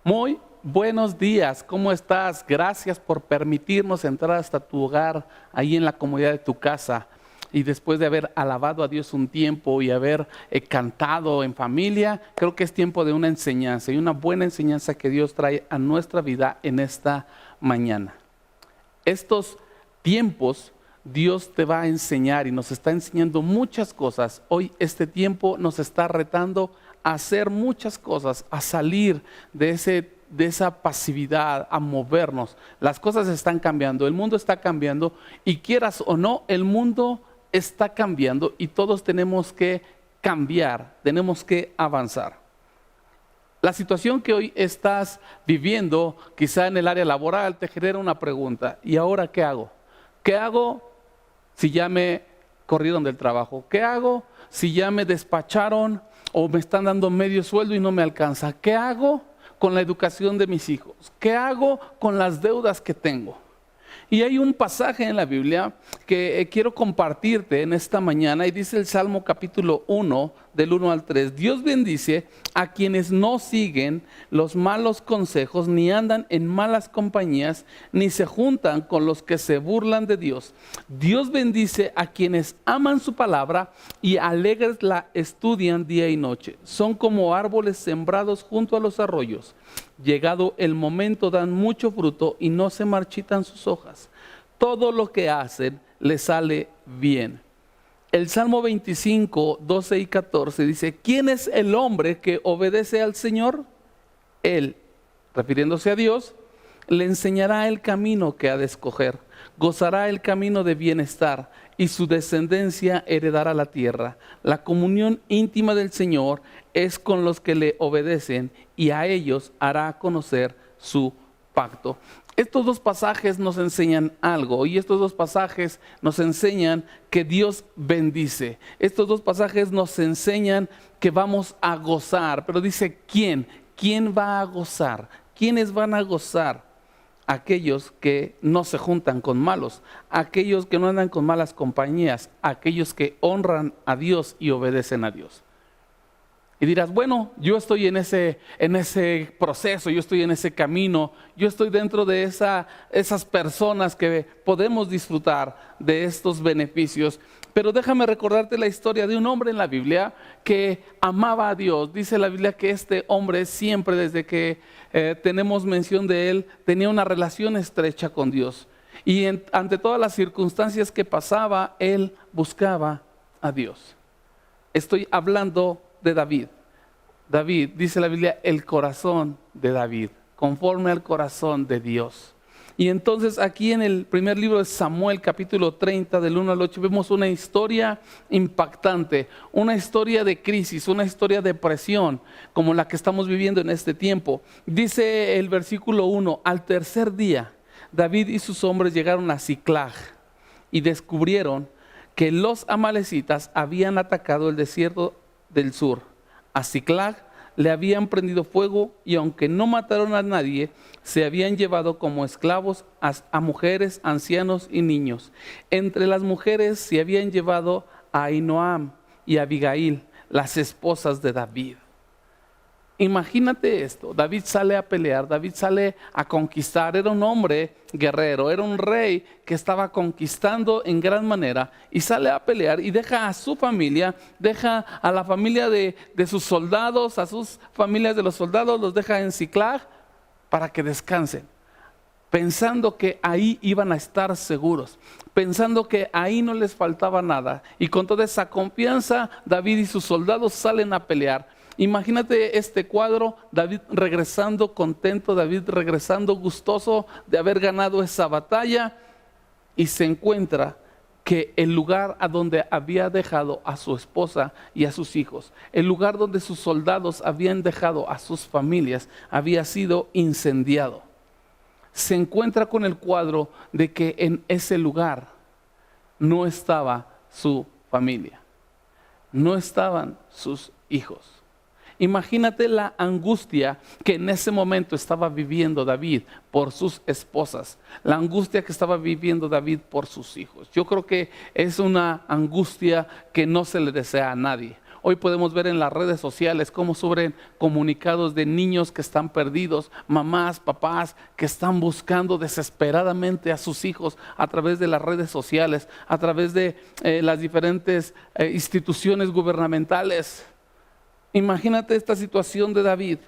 Muy buenos días, ¿cómo estás? Gracias por permitirnos entrar hasta tu hogar, ahí en la comodidad de tu casa. Y después de haber alabado a Dios un tiempo y haber cantado en familia, creo que es tiempo de una enseñanza y una buena enseñanza que Dios trae a nuestra vida en esta mañana. Estos tiempos Dios te va a enseñar y nos está enseñando muchas cosas. Hoy este tiempo nos está retando a hacer muchas cosas, a salir de esa pasividad, a movernos. Las cosas están cambiando, el mundo está cambiando y quieras o no, el mundo está cambiando y todos tenemos que cambiar, tenemos que avanzar. La situación que hoy estás viviendo, quizá en el área laboral, te genera una pregunta. ¿Y ahora qué hago? ¿Qué hago si ya me corrieron del trabajo? ¿Qué hago si ya me despacharon o me están dando medio sueldo y no me alcanza? ¿Qué hago con la educación de mis hijos? ¿Qué hago con las deudas que tengo? Y hay un pasaje en la Biblia que quiero compartirte en esta mañana y dice el Salmo capítulo 1 del 1 al 3. Dios bendice a quienes no siguen los malos consejos, ni andan en malas compañías, ni se juntan con los que se burlan de Dios. Dios bendice a quienes aman su palabra y alegres la estudian día y noche. Son como árboles sembrados junto a los arroyos. Llegado el momento dan mucho fruto y no se marchitan sus hojas. Todo lo que hacen les sale bien. El Salmo 25, 12 y 14 dice: ¿quién es el hombre que obedece al Señor? Él, refiriéndose a Dios, le enseñará el camino que ha de escoger. Gozará el camino de bienestar y su descendencia heredará la tierra. La comunión íntima del Señor es con los que le obedecen y a ellos hará conocer su pacto. Estos dos pasajes nos enseñan algo y estos dos pasajes nos enseñan que Dios bendice. Estos dos pasajes nos enseñan que vamos a gozar, pero dice ¿quién? ¿Quién va a gozar? ¿Quiénes van a gozar? Aquellos que no se juntan con malos, aquellos que no andan con malas compañías, aquellos que honran a Dios y obedecen a Dios. Y dirás, bueno, yo estoy en ese proceso, yo estoy en ese camino, yo estoy dentro de esas personas que podemos disfrutar de estos beneficios. Pero déjame recordarte la historia de un hombre en la Biblia que amaba a Dios. Dice la Biblia que este hombre siempre, desde que tenemos mención de él, tenía una relación estrecha con Dios. Y ante todas las circunstancias que pasaba, él buscaba a Dios. Estoy hablando de David. David, dice la Biblia, el corazón de David, conforme al corazón de Dios. Y entonces aquí en el primer libro de Samuel, capítulo 30, del 1 al 8, vemos una historia impactante, una historia de crisis, una historia de presión, como la que estamos viviendo en este tiempo. Dice el versículo 1, al tercer día, David y sus hombres llegaron a Siclag y descubrieron que los amalecitas habían atacado el desierto del sur. A Siclag le habían prendido fuego y aunque no mataron a nadie, se habían llevado como esclavos a mujeres, ancianos y niños. Entre las mujeres se habían llevado a Ahinoam y a Abigail, las esposas de David. Imagínate esto, David sale a pelear, David sale a conquistar, era un hombre guerrero, era un rey que estaba conquistando en gran manera y sale a pelear y deja a su familia, deja a la familia de sus soldados, a sus familias de los soldados, los deja en Siclag para que descansen, pensando que ahí iban a estar seguros, pensando que ahí no les faltaba nada y con toda esa confianza David y sus soldados salen a pelear. Imagínate este cuadro, David regresando contento, David regresando gustoso de haber ganado esa batalla y se encuentra que el lugar a donde había dejado a su esposa y a sus hijos, el lugar donde sus soldados habían dejado a sus familias, había sido incendiado. Se encuentra con el cuadro de que en ese lugar no estaba su familia, no estaban sus hijos. Imagínate la angustia que en ese momento estaba viviendo David por sus esposas, la angustia que estaba viviendo David por sus hijos. Yo creo que es una angustia que no se le desea a nadie, Hoy podemos ver en las redes sociales cómo suben comunicados de niños que están perdidos, mamás, papás que están buscando desesperadamente a sus hijos a través de las redes sociales, a través de las diferentes instituciones gubernamentales. Imagínate esta situación de David.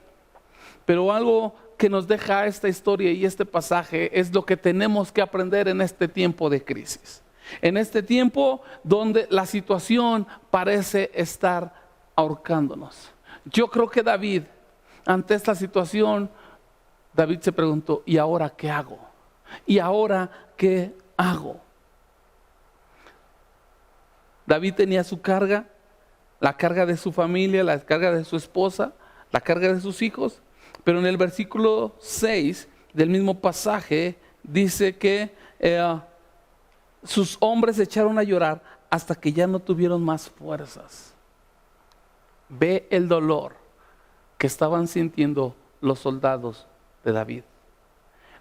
Pero algo que nos deja esta historia y este pasaje es lo que tenemos que aprender en este tiempo de crisis. En este tiempo donde la situación parece estar ahorcándonos. Yo creo que David, ante esta situación, David se preguntó, ¿y ahora qué hago? ¿Y ahora qué hago? David tenía su carga, la carga de su familia, la carga de su esposa, la carga de sus hijos. Pero en el versículo 6 del mismo pasaje dice que sus hombres se echaron a llorar hasta que ya no tuvieron más fuerzas. Ve el dolor que estaban sintiendo los soldados de David.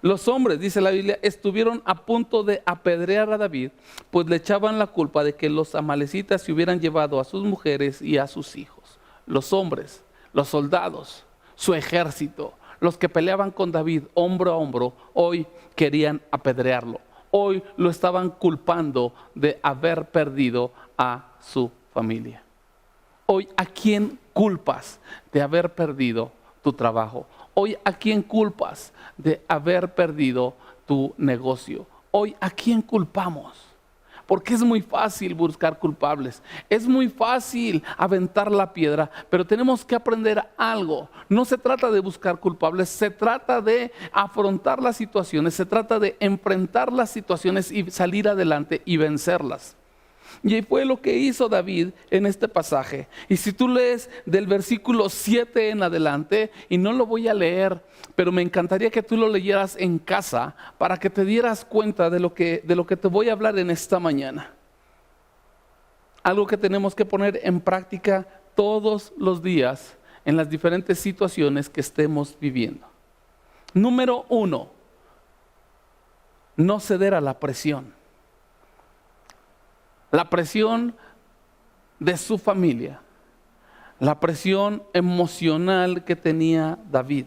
Los hombres, dice la Biblia, estuvieron a punto de apedrear a David, pues le echaban la culpa de que los amalecitas se hubieran llevado a sus mujeres y a sus hijos. Los hombres, los soldados, su ejército, los que peleaban con David hombro a hombro, hoy querían apedrearlo. Hoy lo estaban culpando de haber perdido a su familia. Hoy, ¿a quién culpas de haber perdido tu trabajo? Hoy, ¿a quién culpas de haber perdido tu negocio? Hoy, ¿a quién culpamos? Porque es muy fácil buscar culpables, es muy fácil aventar la piedra, pero tenemos que aprender algo. No se trata de buscar culpables, se trata de afrontar las situaciones, se trata de enfrentar las situaciones y salir adelante y vencerlas. Y fue lo que hizo David en este pasaje. Y si tú lees del versículo 7 en adelante, y no lo voy a leer, pero me encantaría que tú lo leyeras en casa para que te dieras cuenta de lo que te voy a hablar en esta mañana. Algo que tenemos que poner en práctica todos los días en las diferentes situaciones que estemos viviendo. Número 1, no ceder a la presión. La presión de su familia, la presión emocional que tenía David,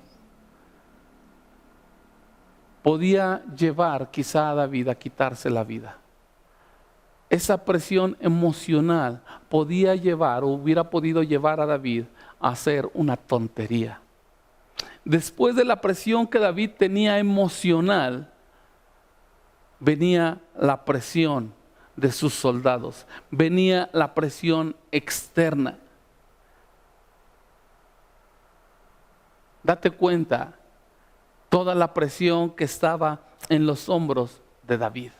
podía llevar quizá a David a quitarse la vida. Esa presión emocional podía llevar o hubiera podido llevar a David a hacer una tontería. Después de la presión que David tenía emocional, venía la presión de sus soldados, venía la presión externa. Date cuenta toda la presión que estaba en los hombros de David.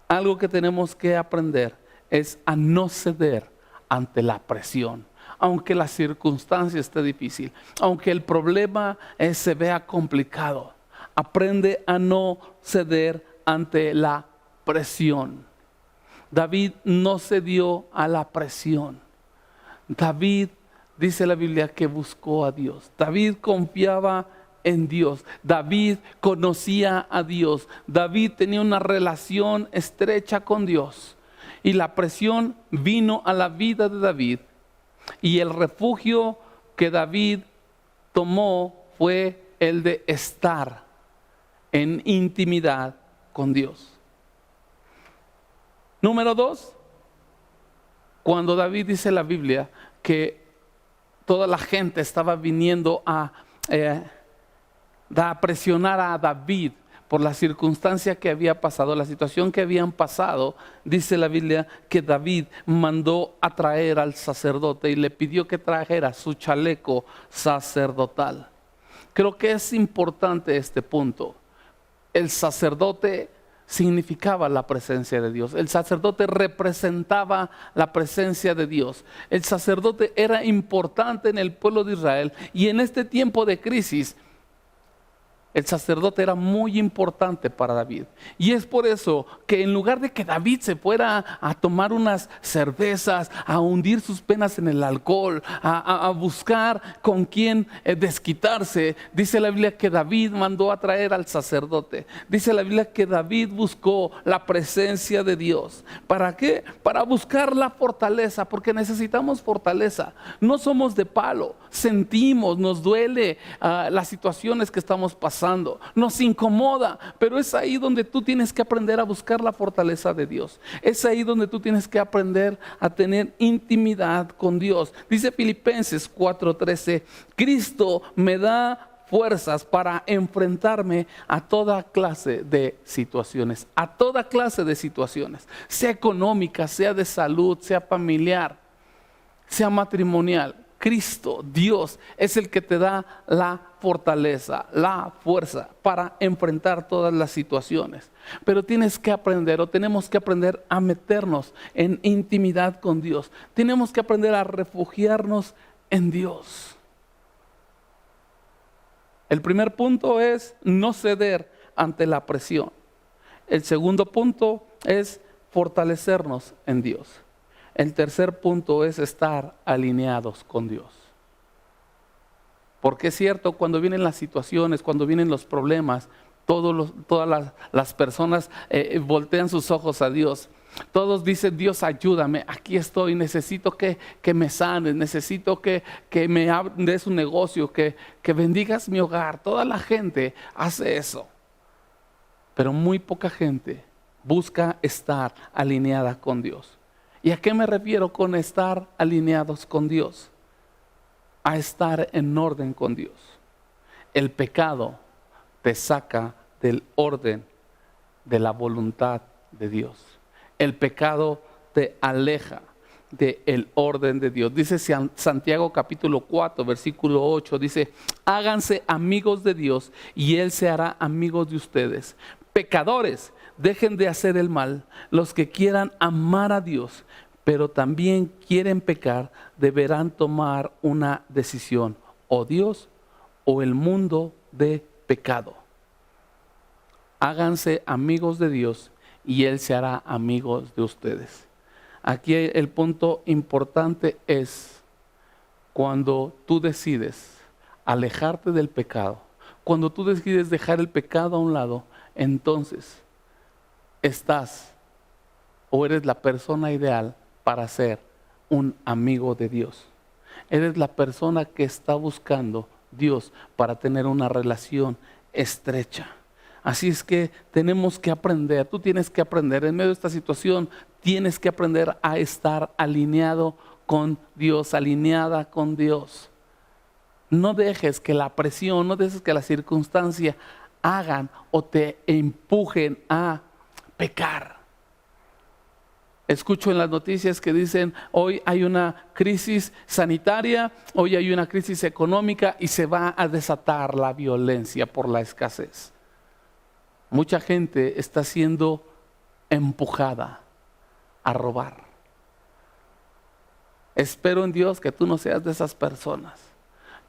Algo que tenemos que aprender es a no ceder ante la presión, aunque la circunstancia esté difícil, aunque el problema se vea complicado. Aprende a no ceder ante la presión. David no cedió a la presión. David, dice la Biblia, que buscó a Dios. David confiaba en Dios. David conocía a Dios. David tenía una relación estrecha con Dios. Y la presión vino a la vida de David. Y el refugio que David tomó fue el de estar en intimidad con Dios. Número 2, cuando David, dice la Biblia, que toda la gente estaba viniendo a presionar a David por la circunstancia que había pasado, la situación que habían pasado, dice la Biblia que David mandó a traer al sacerdote y le pidió que trajera su chaleco sacerdotal. Creo que es importante este punto. El sacerdote significaba la presencia de Dios. El sacerdote representaba la presencia de Dios. El sacerdote era importante en el pueblo de Israel y en este tiempo de crisis El sacerdote era muy importante para David. Y es por eso que en lugar de que David se fuera a tomar unas cervezas, a hundir sus penas en el alcohol, a buscar con quién desquitarse, dice la Biblia que David mandó a traer al sacerdote. Dice la Biblia que David buscó la presencia de Dios. ¿Para qué? Para buscar la fortaleza, porque necesitamos fortaleza. No somos de palo, sentimos, nos duele las situaciones que estamos pasando. Nos incomoda, pero es ahí donde tú tienes que aprender a buscar la fortaleza de Dios. Es ahí donde tú tienes que aprender a tener intimidad con Dios. Dice Filipenses 4:13, Cristo me da fuerzas para enfrentarme a toda clase de situaciones, a toda clase de situaciones, sea económica, sea de salud, sea familiar, sea matrimonial. Cristo, Dios, es el que te da la fortaleza, la fuerza para enfrentar todas las situaciones. Pero tienes que aprender, o tenemos que aprender a meternos en intimidad con Dios. Tenemos que aprender a refugiarnos en Dios. El primer punto es no ceder ante la presión. El segundo punto es fortalecernos en Dios. El tercer punto es estar alineados con Dios. Porque es cierto, cuando vienen las situaciones, cuando vienen los problemas, todas las personas voltean sus ojos a Dios. Todos dicen, Dios, ayúdame, aquí estoy, necesito que me sanes, necesito que me des un negocio, que bendigas mi hogar. Toda la gente hace eso. Pero muy poca gente busca estar alineada con Dios. ¿Y a qué me refiero con estar alineados con Dios? A estar en orden con Dios. El pecado te saca del orden de la voluntad de Dios. El pecado te aleja del orden de Dios. Dice Santiago capítulo 4, versículo 8, dice, háganse amigos de Dios y Él se hará amigos de ustedes. Pecadores, dejen de hacer el mal. Los que quieran amar a Dios, pero también quieren pecar, deberán tomar una decisión, o Dios o el mundo de pecado. Háganse amigos de Dios y Él se hará amigos de ustedes. Aquí el punto importante es cuando tú decides alejarte del pecado, cuando tú decides dejar el pecado a un lado, entonces estás o eres la persona ideal para ser un amigo de Dios. Eres la persona que está buscando Dios para tener una relación estrecha. Así es que tenemos que aprender, tú tienes que aprender en medio de esta situación, tienes que aprender a estar alineado con Dios, alineada con Dios. No dejes que la presión, no dejes que la circunstancia hagan o te empujen a pecar. Escucho en las noticias que dicen, hoy hay una crisis sanitaria, hoy hay una crisis económica y se va a desatar la violencia por la escasez. Mucha gente está siendo empujada a robar. Espero en Dios que tú no seas de esas personas,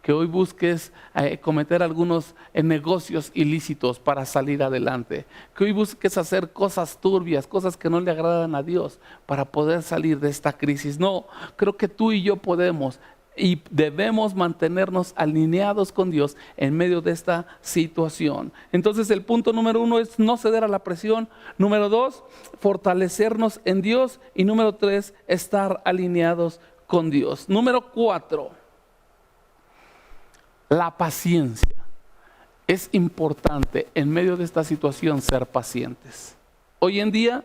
que hoy busques cometer algunos negocios ilícitos para salir adelante, que hoy busques hacer cosas turbias, cosas que no le agradan a Dios para poder salir de esta crisis. No, creo que tú y yo podemos y debemos mantenernos alineados con Dios en medio de esta situación. Entonces el punto número 1 es no ceder a la presión. Número 2, fortalecernos en Dios. Y número 3, estar alineados con Dios. Número 4, la paciencia. Es importante en medio de esta situación ser pacientes. Hoy en día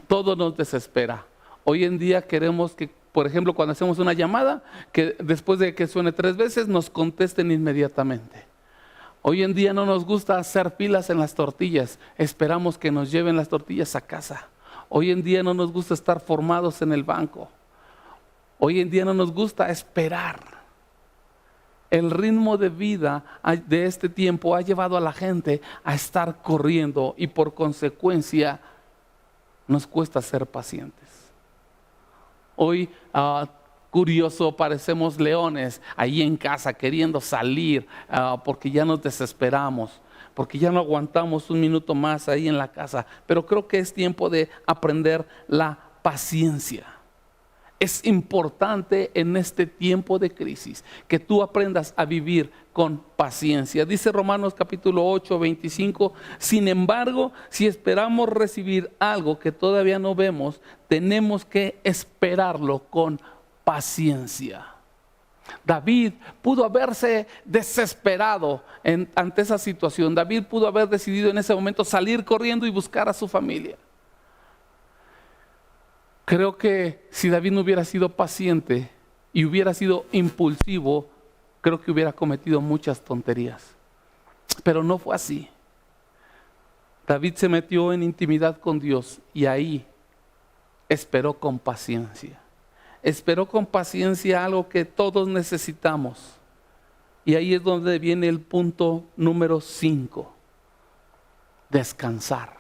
todo nos desespera. Hoy en día queremos que, por ejemplo, cuando hacemos una llamada, que después de que suene 3 veces nos contesten inmediatamente. Hoy en día no nos gusta hacer filas en las tortillas, esperamos que nos lleven las tortillas a casa. Hoy en día no nos gusta estar formados en el banco. Hoy en día no nos gusta esperar. El ritmo de vida de este tiempo ha llevado a la gente a estar corriendo y por consecuencia nos cuesta ser pacientes. Hoy Curioso, parecemos leones ahí en casa queriendo salir porque ya nos desesperamos, porque ya no aguantamos un minuto más ahí en la casa. Pero creo que es tiempo de aprender la paciencia. Es importante en este tiempo de crisis que tú aprendas a vivir con paciencia. Dice Romanos capítulo 8, 25, sin embargo, si esperamos recibir algo que todavía no vemos, tenemos que esperarlo con paciencia. David pudo haberse desesperado ante esa situación. David pudo haber decidido en ese momento salir corriendo y buscar a su familia. Creo que si David no hubiera sido paciente y hubiera sido impulsivo, creo que hubiera cometido muchas tonterías. Pero no fue así. David se metió en intimidad con Dios y ahí esperó con paciencia. Esperó con paciencia algo que todos necesitamos. Y ahí es donde viene el punto número 5. Descansar.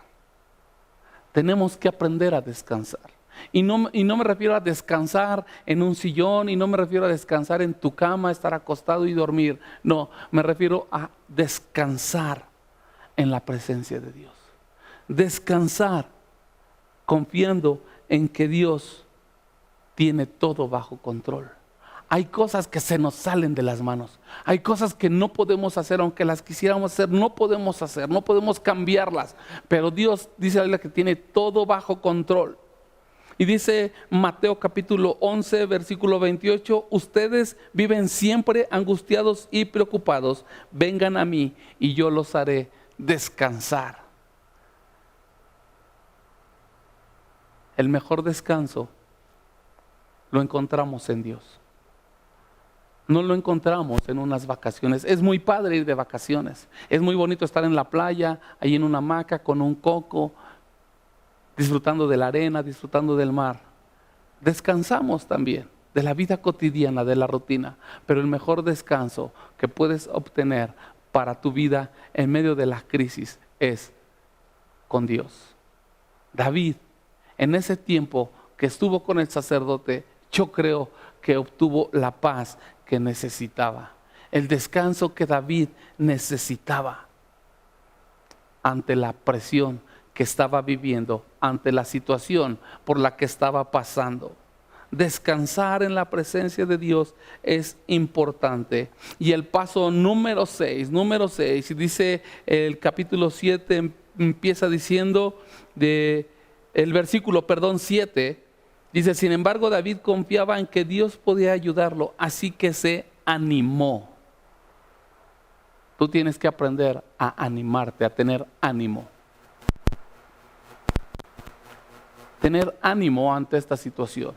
Tenemos que aprender a descansar. Y no me refiero a descansar en un sillón, y no me refiero a descansar en tu cama, estar acostado y dormir. No, me refiero a descansar en la presencia de Dios. Descansar confiando en que Dios tiene todo bajo control. Hay cosas que se nos salen de las manos. Hay cosas que no podemos hacer, aunque las quisiéramos hacer, no podemos hacer, no podemos cambiarlas. Pero Dios dice la Biblia que tiene todo bajo control. Y dice Mateo capítulo 11, versículo 28, ustedes viven siempre angustiados y preocupados. Vengan a mí y yo los haré descansar. El mejor descanso lo encontramos en Dios. No lo encontramos en unas vacaciones. Es muy padre ir de vacaciones. Es muy bonito estar en la playa, ahí en una hamaca con un coco, disfrutando de la arena, disfrutando del mar. Descansamos también de la vida cotidiana, de la rutina. Pero el mejor descanso que puedes obtener para tu vida en medio de la crisis es con Dios. David, en ese tiempo que estuvo con el sacerdote, yo creo que obtuvo la paz que necesitaba. El descanso que David necesitaba ante la presión que estaba viviendo, ante la situación por la que estaba pasando. Descansar en la presencia de Dios es importante. Y el paso número 6, y dice el capítulo 7, empieza diciendo el versículo 7, dice, sin embargo David confiaba en que Dios podía ayudarlo, así que se animó. Tú tienes que aprender a animarte, a tener ánimo. Tener ánimo ante esta situación.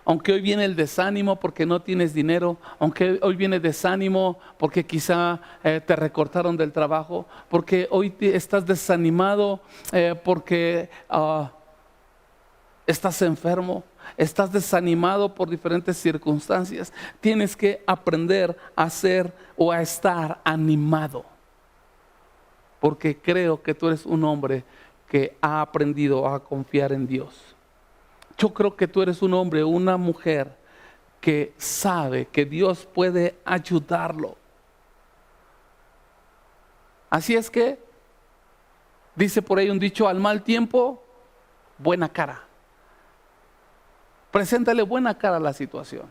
Aunque hoy viene el desánimo porque no tienes dinero, aunque hoy viene desánimo porque quizá te recortaron del trabajo, porque hoy estás desanimado porque estás enfermo, estás desanimado por diferentes circunstancias, tienes que aprender a ser o a estar animado. Porque creo que tú eres un hombre que ha aprendido a confiar en Dios. Yo creo que tú eres un hombre, una mujer que sabe que Dios puede ayudarlo. Así es que, dice por ahí un dicho, al mal tiempo, buena cara. Preséntale buena cara a la situación.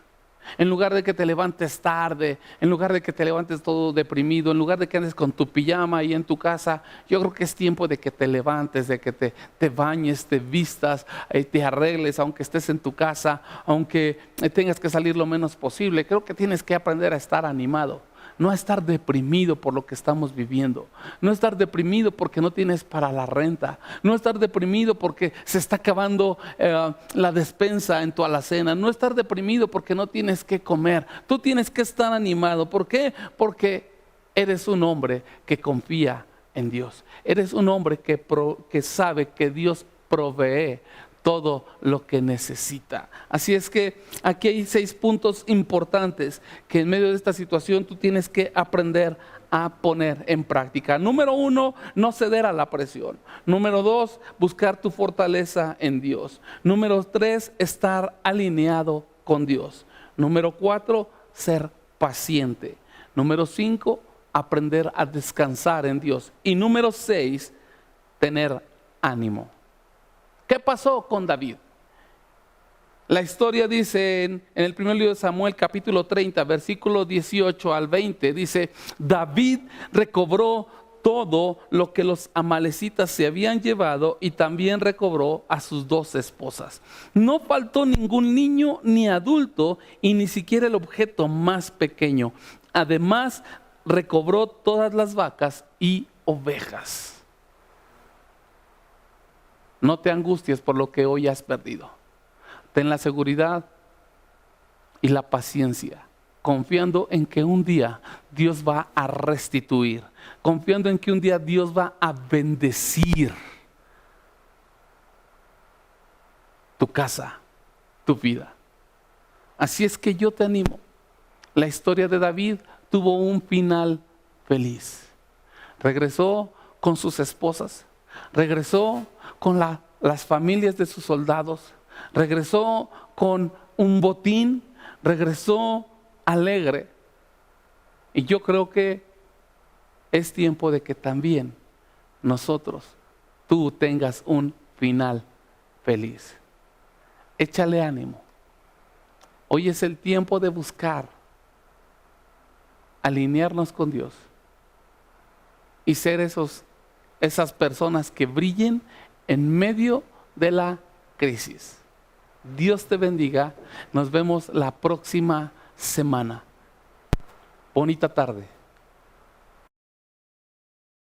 En lugar de que te levantes tarde, en lugar de que te levantes todo deprimido, en lugar de que andes con tu pijama ahí en tu casa, yo creo que es tiempo de que te levantes, de que te bañes, te vistas, te arregles, aunque estés en tu casa, aunque tengas que salir lo menos posible. Creo que tienes que aprender a estar animado. No a estar deprimido por lo que estamos viviendo. No estar deprimido porque no tienes para la renta. No estar deprimido porque se está acabando la despensa en tu alacena. No estar deprimido porque no tienes que comer. Tú tienes que estar animado. ¿Por qué? Porque eres un hombre que confía en Dios. Eres un hombre que sabe que Dios provee todo lo que necesita. Así es que aquí hay 6 puntos importantes que en medio de esta situación tú tienes que aprender a poner en práctica. Número 1, no ceder a la presión. Número 2, buscar tu fortaleza en Dios. Número 3, estar alineado con Dios. Número 4, ser paciente. Número 5, aprender a descansar en Dios. Y número 6, tener ánimo. ¿Qué pasó con David? La historia dice en el primer libro de Samuel, capítulo 30, versículo 18 al 20, dice: David recobró todo lo que los amalecitas se habían llevado y también recobró a sus 2 esposas. No faltó ningún niño ni adulto y ni siquiera el objeto más pequeño. Además, recobró todas las vacas y ovejas. No te angusties por lo que hoy has perdido. Ten la seguridad y la paciencia, confiando en que un día Dios va a restituir, confiando en que un día Dios va a bendecir tu casa, tu vida. Así es que yo te animo. La historia de David tuvo un final feliz. Regresó con sus esposas, regresó con las familias de sus soldados, regresó con un botín, regresó alegre. Y yo creo que es tiempo de que también nosotros, tú tengas un final feliz. Échale ánimo. Hoy es el tiempo de buscar alinearnos con Dios y ser esas personas que brillen en medio de la crisis. Dios te bendiga. Nos vemos la próxima semana. Bonita tarde.